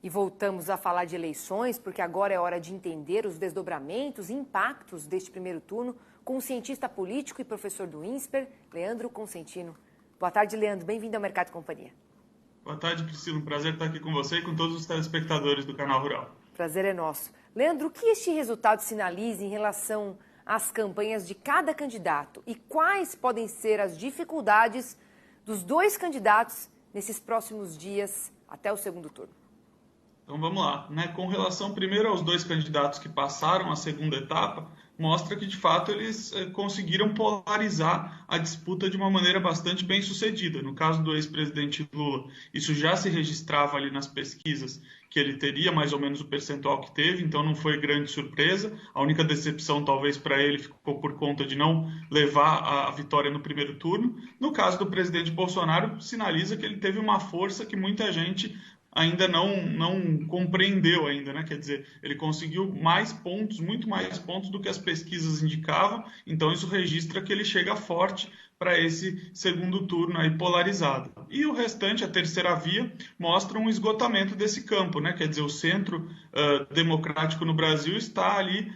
E voltamos a falar de eleições, porque agora é hora de entender os desdobramentos e impactos deste primeiro turno com o cientista político e professor do INSPER, Leandro Consentino. Boa tarde, Leandro. Bem-vindo ao Mercado e Companhia. Boa tarde, Priscila. Um prazer estar aqui com você e com todos os telespectadores do Canal Rural. Prazer é nosso. Leandro, o que este resultado sinaliza em relação às campanhas de cada candidato e quais podem ser as dificuldades dos dois candidatos nesses próximos dias até o segundo turno? Então vamos lá, né? Com relação primeiro aos dois candidatos que passaram a segunda etapa, mostra que de fato eles conseguiram polarizar a disputa de uma maneira bastante bem sucedida. No caso do ex-presidente Lula, isso já se registrava ali nas pesquisas, que ele teria mais ou menos o percentual que teve, então não foi grande surpresa. A única decepção talvez para ele ficou por conta de não levar a vitória no primeiro turno. No caso do presidente Bolsonaro, sinaliza que ele teve uma força que muita gente ainda não compreendeu ainda, né? Quer dizer, ele conseguiu mais pontos, muito mais pontos do que as pesquisas indicavam, então isso registra que ele chega forte para esse segundo turno aí polarizado. E o restante, a terceira via, mostra um esgotamento desse campo, né? Quer dizer, o centro democrático no Brasil está ali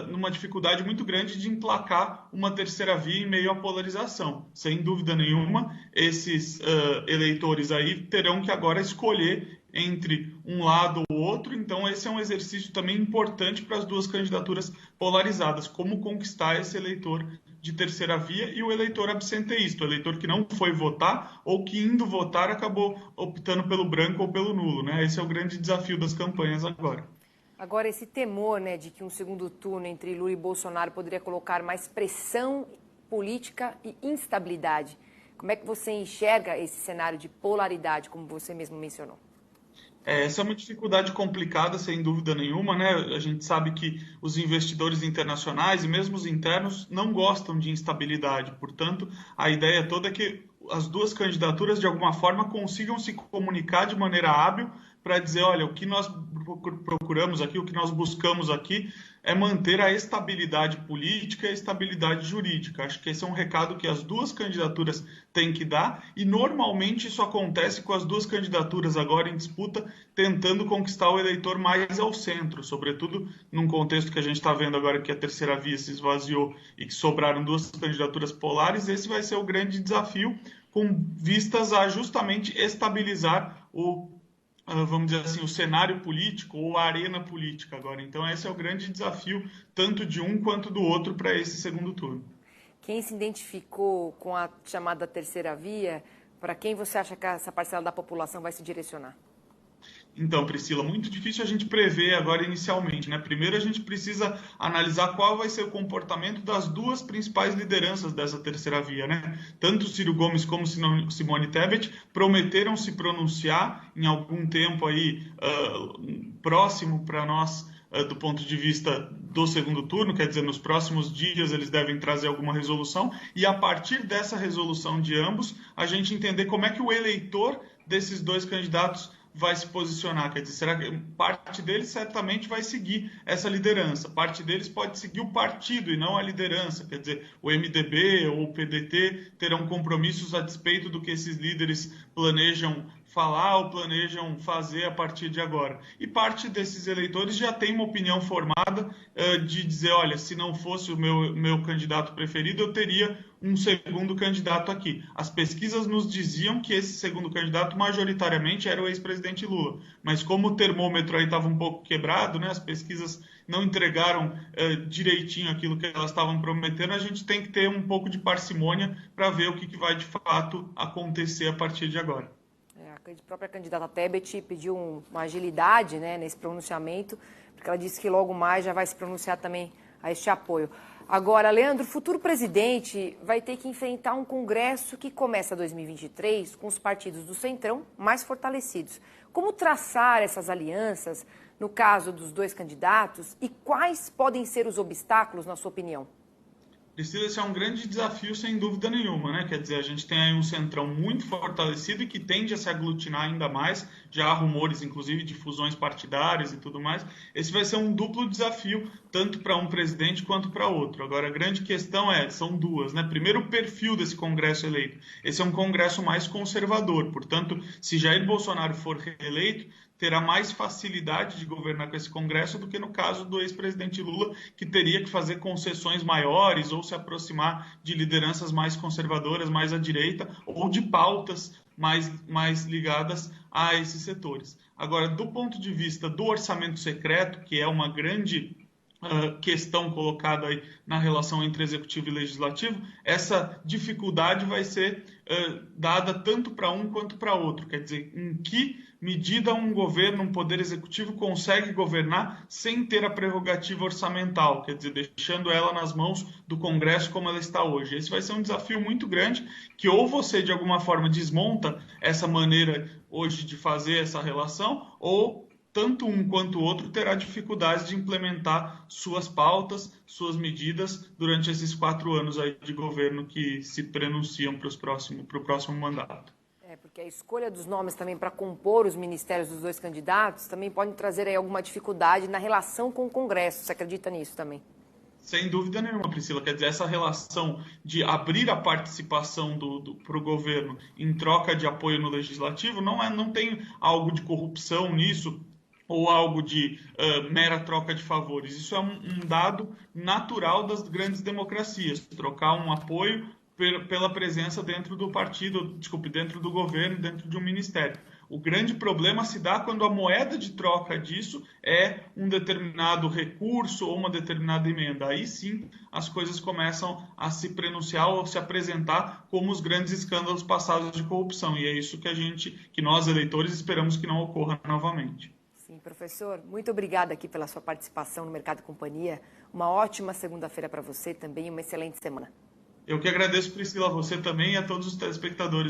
numa dificuldade muito grande de emplacar uma terceira via em meio à polarização. Sem dúvida nenhuma, esses eleitores aí terão que agora escolher entre um lado ou outro, então esse é um exercício também importante para as duas candidaturas polarizadas, como conquistar esse eleitor de terceira via e o eleitor abstenteísta, o eleitor que não foi votar ou que indo votar acabou optando pelo branco ou pelo nulo, né? Esse é o grande desafio das campanhas agora. Agora, esse temor, né, de que um segundo turno entre Lula e Bolsonaro poderia colocar mais pressão política e instabilidade, como é que você enxerga esse cenário de polaridade, como você mesmo mencionou? Essa é uma dificuldade complicada, sem dúvida nenhuma, né? A gente sabe que os investidores internacionais e mesmo os internos não gostam de instabilidade. Portanto, a ideia toda é que as duas candidaturas, de alguma forma, consigam se comunicar de maneira hábil para dizer, olha, o que nós procuramos aqui, o que nós buscamos aqui é manter a estabilidade política e a estabilidade jurídica. Acho que esse é um recado que as duas candidaturas têm que dar e normalmente isso acontece com as duas candidaturas agora em disputa, tentando conquistar o eleitor mais ao centro, sobretudo num contexto que a gente está vendo agora que a terceira via se esvaziou e que sobraram duas candidaturas polares. Esse vai ser o grande desafio com vistas a justamente estabilizar vamos dizer assim, o cenário político ou a arena política agora. Então esse é o grande desafio, tanto de um quanto do outro, para esse segundo turno. Quem se identificou com a chamada terceira via, para quem você acha que essa parcela da população vai se direcionar? Então, Priscila, muito difícil a gente prever agora inicialmente, né? Primeiro a gente precisa analisar qual vai ser o comportamento das duas principais lideranças dessa terceira via, né? Tanto Ciro Gomes como Simone Tebet prometeram se pronunciar em algum tempo aí próximo para nós do ponto de vista do segundo turno, quer dizer, nos próximos dias eles devem trazer alguma resolução e a partir dessa resolução de ambos, a gente entender como é que o eleitor desses dois candidatos vai se posicionar, quer dizer, será que parte deles certamente vai seguir essa liderança, parte deles pode seguir o partido e não a liderança, quer dizer, o MDB ou o PDT terão compromissos a despeito do que esses líderes planejam falar ou planejam fazer a partir de agora. E parte desses eleitores já tem uma opinião formada de dizer, olha, se não fosse o meu candidato preferido, eu teria um segundo candidato aqui. As pesquisas nos diziam que esse segundo candidato majoritariamente era o ex-presidente Lula, mas como o termômetro aí estava um pouco quebrado, né, as pesquisas não entregaram direitinho aquilo que elas estavam prometendo, a gente tem que ter um pouco de parcimônia para ver o que vai de fato acontecer a partir de agora. A própria candidata Tebet pediu uma agilidade, né, nesse pronunciamento, porque ela disse que logo mais já vai se pronunciar também a este apoio. Agora, Leandro, o futuro presidente vai ter que enfrentar um Congresso que começa 2023 com os partidos do Centrão mais fortalecidos. Como traçar essas alianças no caso dos dois candidatos e quais podem ser os obstáculos, na sua opinião? Priscila, esse é um grande desafio, sem dúvida nenhuma, né? Quer dizer, a gente tem aí um centrão muito fortalecido e que tende a se aglutinar ainda mais. Já há rumores, inclusive, de fusões partidárias e tudo mais. Esse vai ser um duplo desafio, tanto para um presidente quanto para outro. Agora, a grande questão são duas, né? Primeiro, o perfil desse Congresso eleito. Esse é um Congresso mais conservador, portanto, se Jair Bolsonaro for reeleito, terá mais facilidade de governar com esse Congresso do que no caso do ex-presidente Lula, que teria que fazer concessões maiores ou se aproximar de lideranças mais conservadoras, mais à direita, ou de pautas mais ligadas a esses setores. Agora, do ponto de vista do orçamento secreto, que é uma grande questão colocada aí na relação entre executivo e legislativo, essa dificuldade vai ser dada tanto para um quanto para outro. Quer dizer, em que medida um governo, um poder executivo consegue governar sem ter a prerrogativa orçamental, quer dizer, deixando ela nas mãos do Congresso como ela está hoje. Esse vai ser um desafio muito grande, que ou você de alguma forma desmonta essa maneira hoje de fazer essa relação, ou tanto um quanto o outro terá dificuldades de implementar suas pautas, suas medidas durante esses 4 anos aí de governo que se prenunciam para o próximo mandato. Porque a escolha dos nomes também para compor os ministérios dos 2 candidatos também pode trazer aí alguma dificuldade na relação com o Congresso. Você acredita nisso também? Sem dúvida nenhuma, Priscila. Quer dizer, essa relação de abrir a participação para o governo em troca de apoio no legislativo não tem algo de corrupção nisso, ou algo de mera troca de favores. Isso é um dado natural das grandes democracias, trocar um apoio pela presença dentro do partido, dentro do governo, dentro de um ministério. O grande problema se dá quando a moeda de troca disso é um determinado recurso ou uma determinada emenda. Aí sim as coisas começam a se prenunciar ou se apresentar como os grandes escândalos passados de corrupção. E é isso que nós, eleitores, esperamos que não ocorra novamente. Sim, professor, muito obrigada aqui pela sua participação no Mercado e Companhia. Uma ótima segunda-feira para você também e uma excelente semana. Eu que agradeço, Priscila, a você também e a todos os telespectadores.